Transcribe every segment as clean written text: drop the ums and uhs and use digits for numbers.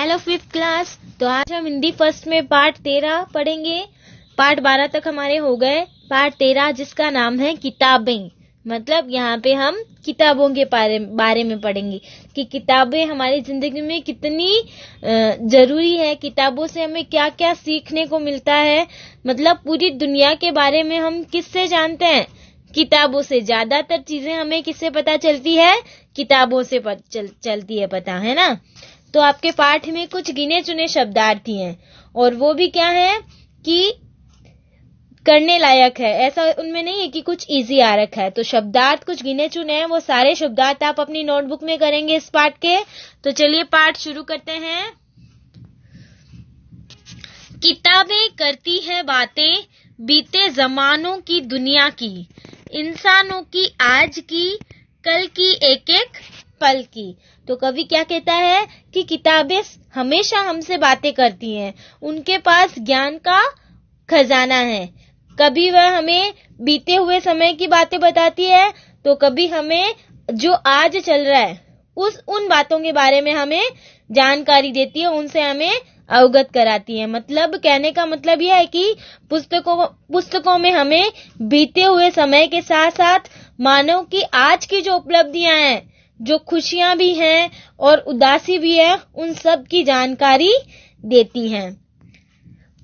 Hello fifth class. तो आज हम हिंदी फर्स्ट में पार्ट 13 पढ़ेंगे। पार्ट 12 तक हमारे हो गए। पार्ट 13 जिसका नाम है किताबें, मतलब यहाँ पे हम किताबों के बारे में पढ़ेंगे कि किताबें हमारी जिंदगी में कितनी जरूरी है, किताबों से हमें क्या क्या सीखने को मिलता है। मतलब पूरी दुनिया के बारे में हम किससे जानते हैं? किताबों से। ज्यादातर चीजें हमें किससे पता चलती है? किताबों से चलती है पता, है ना। तो आपके पाठ में कुछ गिने चुने शब्दार्थी हैं और वो भी क्या है कि करने लायक है। ऐसा उनमें नहीं है कि कुछ इजी आ रखा है। तो शब्दार्थ कुछ गिने चुने हैं, वो सारे शब्दार्थ आप अपनी नोटबुक में करेंगे इस पाठ के। तो चलिए पाठ शुरू करते हैं। किताबें करती है बातें बीते जमानों की, दुनिया की, इंसानों की, आज की, कल की, एक एक पल की। तो कवि क्या कहता है कि किताबें हमेशा हमसे बातें करती हैं, उनके पास ज्ञान का खजाना है। कभी वह हमें बीते हुए समय की बातें बताती है, तो कभी हमें जो आज चल रहा है उन बातों के बारे में हमें जानकारी देती है, उनसे हमें अवगत कराती है। मतलब कहने का मतलब यह है कि पुस्तकों में हमें बीते हुए समय के साथ साथ मानव की आज की जो उपलब्धियां हैं, जो खुशियां भी हैं और उदासी भी है, उन सब की जानकारी देती हैं।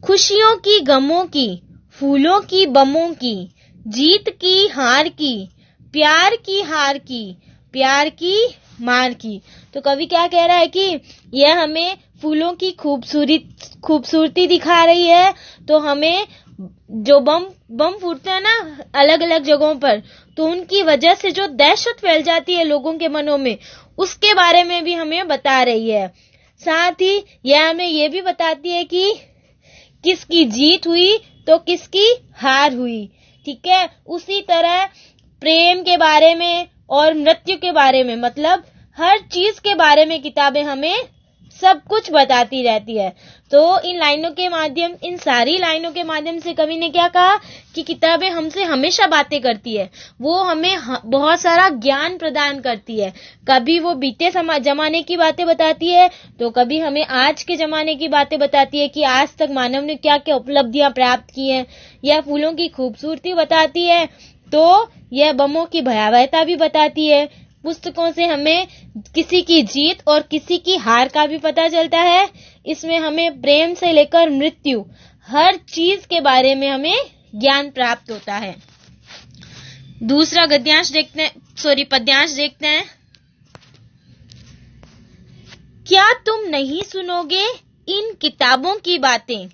खुशियों की, गमों की, फूलों की, बमों की, जीत की, हार की, प्यार की, हार की, प्यार की, मार की। तो कवि क्या कह रहा है कि यह हमें फूलों की खूबसूरती दिखा रही है। तो हमें जो बम फूटते हैं ना अलग अलग जगहों पर, तो उनकी वजह से जो दहशत फैल जाती है लोगों के मनों में, उसके बारे में भी हमें बता रही है। साथ ही यह हमें यह भी बताती है कि किसकी जीत हुई तो किसकी हार हुई। ठीक है। उसी तरह प्रेम के बारे में और मृत्यु के बारे में, मतलब हर चीज के बारे में किताबें हमें सब कुछ बताती रहती है। तो इन सारी लाइनों के माध्यम से कवि ने क्या कहा कि किताबें हमसे हमेशा बातें करती है, वो हमें बहुत सारा ज्ञान प्रदान करती है। कभी वो बीते जमाने की बातें बताती है, तो कभी हमें आज के जमाने की बातें बताती है कि आज तक मानव ने क्या क्या उपलब्धियां प्राप्त की हैं। यह फूलों की खूबसूरती बताती है, तो यह बमों की भयावहता भी बताती है। पुस्तकों से हमें किसी की जीत और किसी की हार का भी पता चलता है। इसमें हमें प्रेम से लेकर मृत्यु, हर चीज के बारे में हमें ज्ञान प्राप्त होता है। दूसरा पद्यांश देखते हैं। क्या तुम नहीं सुनोगे इन किताबों की बातें?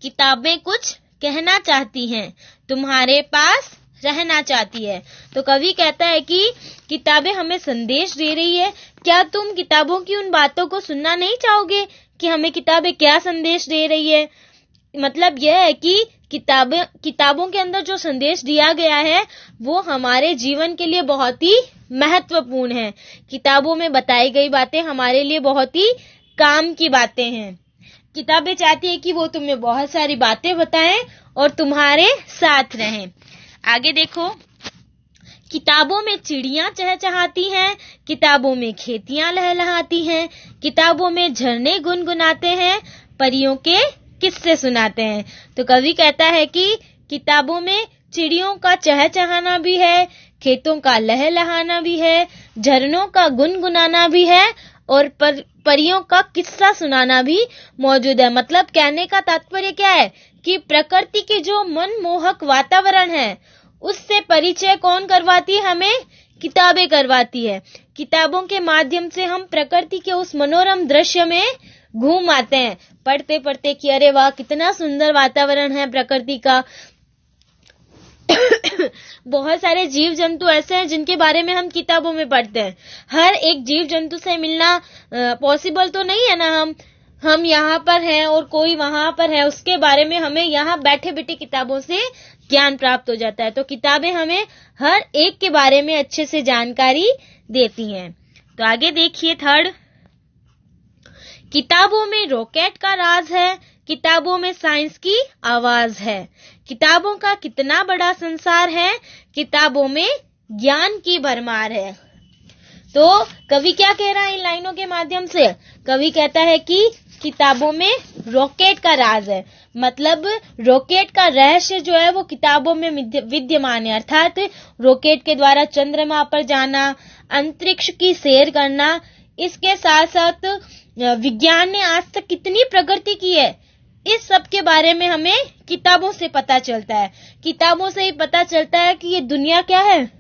किताबें कुछ कहना चाहती हैं, तुम्हारे पास रहना चाहती है। तो कवि कहता है कि किताबें हमें संदेश दे रही है। क्या तुम किताबों की उन बातों को सुनना नहीं चाहोगे कि हमें किताबें क्या संदेश दे रही है? मतलब यह है कि किताबों के अंदर जो संदेश दिया गया है वो हमारे जीवन के लिए बहुत ही महत्वपूर्ण है। किताबों में बताई गई बातें हमारे लिए बहुत ही काम की बातें हैं। किताबें चाहती है कि वो तुम्हें बहुत सारी बातें बताएं और तुम्हारे साथ रहें। आगे देखो, किताबों में चिड़ियां चहचहाती हैं, किताबों में खेतियां लहलहाती हैं, किताबों में झरने गुनगुनाते हैं, परियों के किस्से सुनाते हैं। तो कवि कहता है कि किताबों में चिड़ियों का चहचहाना भी है, खेतों का लहलहाना भी है, झरनों का गुनगुनाना भी है और परियों का किस्सा सुनाना भी मौजूद है। मतलब कहने का तात्पर्य क्या है कि प्रकृति के जो मनमोहक वातावरण है उससे परिचय कौन करवाती है? हमें किताबें करवाती है। किताबों के माध्यम से हम प्रकृति के उस मनोरम दृश्य में घूम आते हैं, पढ़ते पढ़ते कि अरे वाह कितना सुंदर वातावरण है प्रकृति का। बहुत सारे जीव जंतु ऐसे हैं जिनके बारे में हम किताबों में पढ़ते हैं। हर एक जीव जंतु से मिलना पॉसिबल तो नहीं है ना। हम यहाँ पर हैं और कोई वहां पर है, उसके बारे में हमें यहाँ बैठे बैठे किताबों से ज्ञान प्राप्त हो जाता है। तो किताबें हमें हर एक के बारे में अच्छे से जानकारी देती हैं। तो आगे देखिए थर्ड, किताबों में रॉकेट का राज है, किताबों में साइंस की आवाज है, किताबों का कितना बड़ा संसार है, किताबों में ज्ञान की भरमार है। तो कवि क्या कह रहा है इन लाइनों के माध्यम से? कवि कहता है कि किताबों में रॉकेट का राज है, मतलब रॉकेट का रहस्य जो है वो किताबों में विद्यमान है। अर्थात रॉकेट के द्वारा चंद्रमा पर जाना, अंतरिक्ष की सैर करना, इसके साथ साथ विज्ञान ने आज तक कितनी प्रगति की है, इस सब के बारे में हमें किताबों से पता चलता है। किताबों से ही पता चलता है कि ये दुनिया क्या है,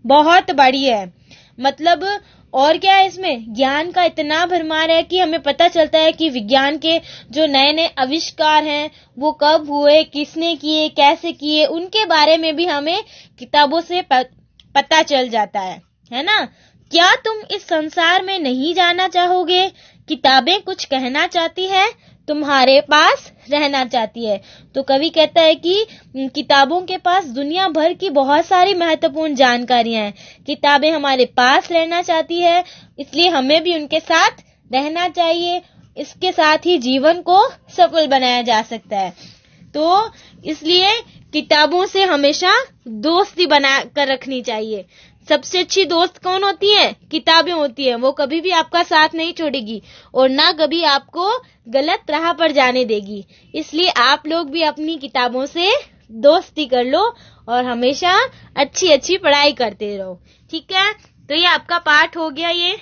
बहुत बड़ी है। मतलब और क्या है, इसमें ज्ञान का इतना भरमार है कि हमें पता चलता है कि विज्ञान के जो नए नए आविष्कार हैं वो कब हुए, किसने किए, कैसे किए, उनके बारे में भी हमें किताबों से पता चल जाता है ना। क्या तुम इस संसार में नहीं जाना चाहोगे? किताबें कुछ कहना चाहती है, तुम्हारे पास रहना चाहती है। तो कवि कहता है कि किताबों के पास दुनिया भर की बहुत सारी महत्वपूर्ण जानकारियां हैं। किताबें हमारे पास रहना चाहती है, इसलिए हमें भी उनके साथ रहना चाहिए। इसके साथ ही जीवन को सफल बनाया जा सकता है। तो इसलिए किताबों से हमेशा दोस्ती बना कर रखनी चाहिए। सबसे अच्छी दोस्त कौन होती है? किताबें होती है। वो कभी भी आपका साथ नहीं छोड़ेगी और ना कभी आपको गलत राह पर जाने देगी। इसलिए आप लोग भी अपनी किताबों से दोस्ती कर लो और हमेशा अच्छी अच्छी पढ़ाई करते रहो, ठीक है। तो ये आपका पाठ हो गया ये।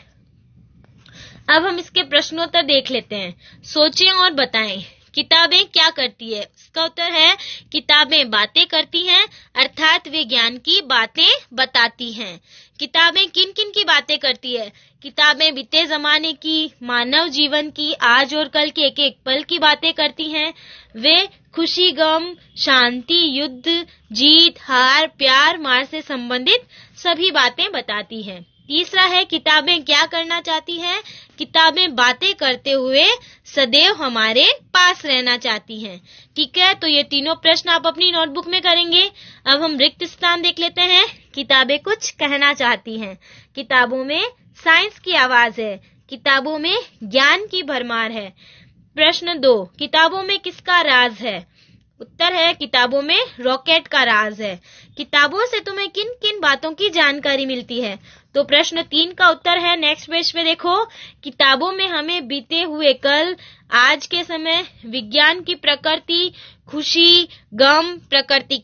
अब हम इसके प्रश्नोत्तर देख लेते हैं। सोचें और बताएं, किताबें क्या करती है? इसका उत्तर है किताबें बातें करती हैं, अर्थात वे ज्ञान की बातें बताती हैं। किताबें किन किन की बातें करती है? किताबें बीते जमाने की, मानव जीवन की, आज और कल के एक एक पल की बातें करती हैं। वे खुशी, गम, शांति, युद्ध, जीत, हार, प्यार, मार से संबंधित सभी बातें बताती हैं। तीसरा है किताबें क्या करना चाहती हैं? किताबें बातें करते हुए सदैव हमारे पास रहना चाहती हैं, ठीक है। तो ये तीनों प्रश्न आप अपनी नोटबुक में करेंगे। अब हम रिक्त स्थान देख लेते हैं। किताबें कुछ कहना चाहती हैं। किताबों में साइंस की आवाज है। किताबों में ज्ञान की भरमार है। प्रश्न 2, किताबों में किसका राज है? उत्तर है किताबों में रॉकेट का राज है। किताबों से तुम्हें किन किन बातों की जानकारी मिलती है? तो प्रश्न 3 का उत्तर है, नेक्स्ट पेज पे देखो, किताबों में हमें बीते हुए कल, आज के समय, विज्ञान की प्रकृति, खुशी, गम, प्रकृति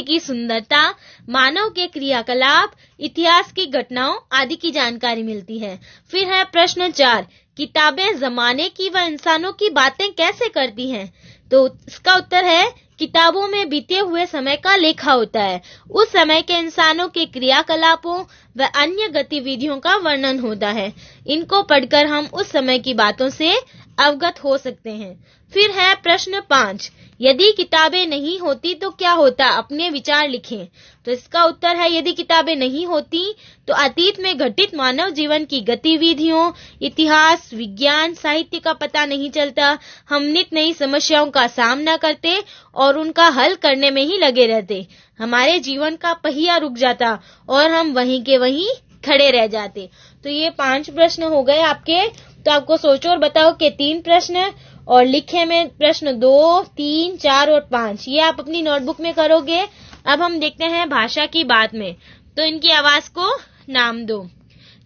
की सुंदरता, मानव के क्रियाकलाप, इतिहास की घटनाओं आदि की जानकारी मिलती है। फिर है प्रश्न 4, किताबें जमाने की व इंसानों की बातें कैसे करती हैं? तो इसका उत्तर है किताबों में बीते हुए समय का लेखा होता है। उस समय के इंसानों के क्रियाकलापों व अन्य गतिविधियों का वर्णन होता है। इनको पढ़कर हम उस समय की बातों से अवगत हो सकते हैं। फिर है प्रश्न 5, यदि किताबें नहीं होती तो क्या होता? अपने विचार लिखें। तो इसका उत्तर है यदि किताबें नहीं होती तो अतीत में घटित मानव जीवन की गतिविधियों, इतिहास, विज्ञान, साहित्य का पता नहीं चलता। हम नित नई समस्याओं का सामना करते और उनका हल करने में ही लगे रहते। हमारे जीवन का पहिया रुक जाता और हम वहीं के वहीं खड़े रह जाते। तो ये 5 प्रश्न हो गए आपके। तो आपको सोचो और बताओ कि 3 प्रश्न और लिखे में प्रश्न 2, 3, 4 और 5, ये आप अपनी नोटबुक में करोगे। अब हम देखते हैं भाषा की बात में। तो इनकी आवाज को नाम दो।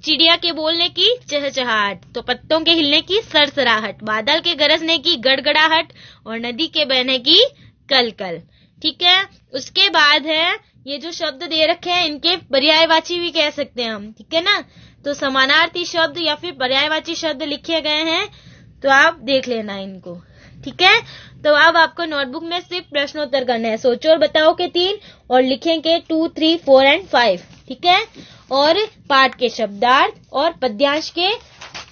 चिड़िया के बोलने की चहचहाहट, तो पत्तों के हिलने की सरसराहट, बादल के गरजने की गड़गड़ाहट और नदी के बहने की कलकल, ठीक है। उसके बाद है ये जो शब्द दे रखे हैं इनके पर्यायवाची भी कह सकते हैं हम, ठीक है ना। तो समानार्थी शब्द या फिर पर्यायवाची शब्द लिखे गए हैं, तो आप देख लेना इनको, ठीक है। तो अब आपको नोटबुक में सिर्फ प्रश्नोत्तर करना है। सोचो और बताओ के 3 और लिखेंगे 2, 3, 4 और 5, ठीक है। और पाठ के शब्दार्थ और पद्यांश के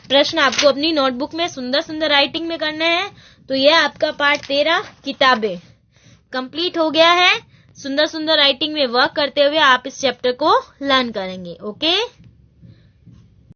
प्रश्न आपको अपनी नोटबुक में सुंदर सुंदर राइटिंग में करना है। तो यह आपका पाठ 13 किताबें कंप्लीट हो गया है। सुंदर सुंदर राइटिंग में वर्क करते हुए आप इस चैप्टर को लर्न करेंगे। ओके।